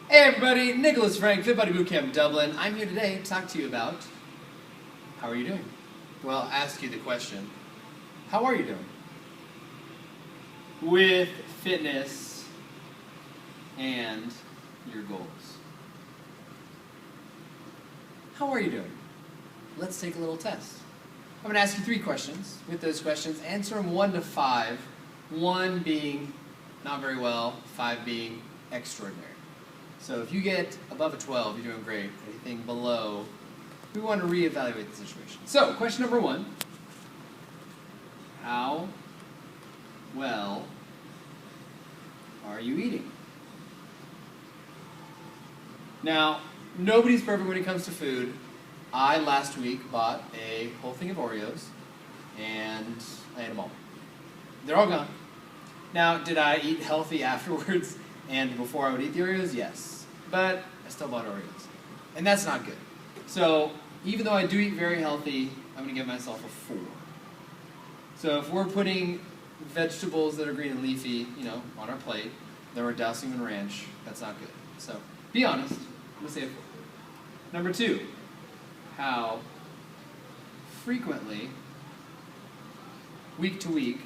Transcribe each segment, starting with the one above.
Hey everybody, Nicholas Frank, Fit Body Bootcamp Dublin. I'm here today to talk to you about how are you doing? Well, I'll ask you the question, how are you doing? With fitness and your goals. How are you doing? Let's take a little test. I'm going to ask you 3 questions. With those questions, answer them 1 to 5. 1 being not very well, 5 being extraordinary. So if you get above a 12, you're doing great. Anything below, we want to reevaluate the situation. So, question number 1. How well are you eating? Now, nobody's perfect when it comes to food. I, last week, bought a whole thing of Oreos, and I ate them all. They're all gone. Now, did I eat healthy afterwards and before I would eat the Oreos? Yes. But I still bought Oreos. And that's not good. So, even though I do eat very healthy, I'm going to give myself a 4. So if we're putting vegetables that are green and leafy, on our plate, then we're dousing them in ranch, that's not good. So, be honest. I'm going to say a 4. Number 2, how frequently, week to week,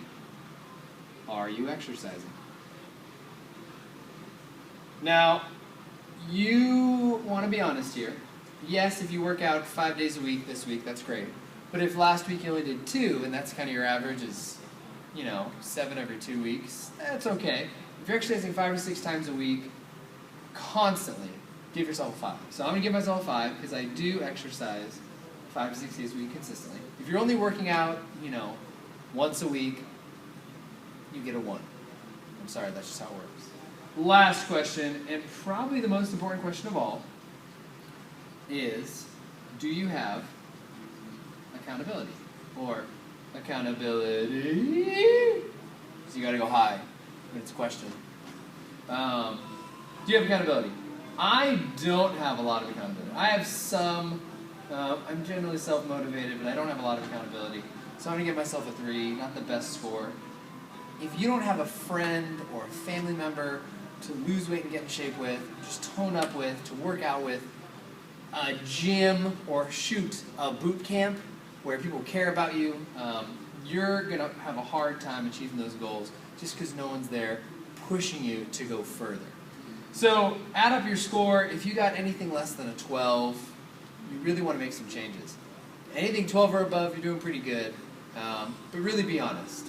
are you exercising? Now, you want to be honest here. Yes, if you work out 5 days a week this week, that's great. But if last week you only did 2, and that's kind of your average is, 7 every 2 weeks, that's okay. If you're exercising 5 or 6 times a week, constantly, give yourself a 5. So I'm going to give myself a 5 because I do exercise 5 to 6 days a week consistently. If you're only working out, once a week, you get a 1. I'm sorry, that's just how it works. Last question, and probably the most important question of all, is do you have accountability? Or accountability? So you gotta go high when it's a question. Do you have accountability? I don't have a lot of accountability. I have some, I'm generally self-motivated, but I don't have a lot of accountability. So I'm gonna give myself a 3, not the best score. If you don't have a friend or a family member to lose weight and get in shape with, just tone up with, to work out with, a gym or a boot camp where people care about you, you're going to have a hard time achieving those goals just because no one's there pushing you to go further. So add up your score. If you got anything less than a 12, you really want to make some changes. Anything 12 or above, you're doing pretty good, but really be honest.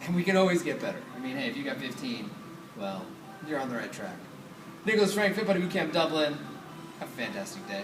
And we can always get better. I mean, hey, if you got 15, well, you're on the right track. Nicholas Frank, Fit Body Bootcamp Dublin. Have a fantastic day.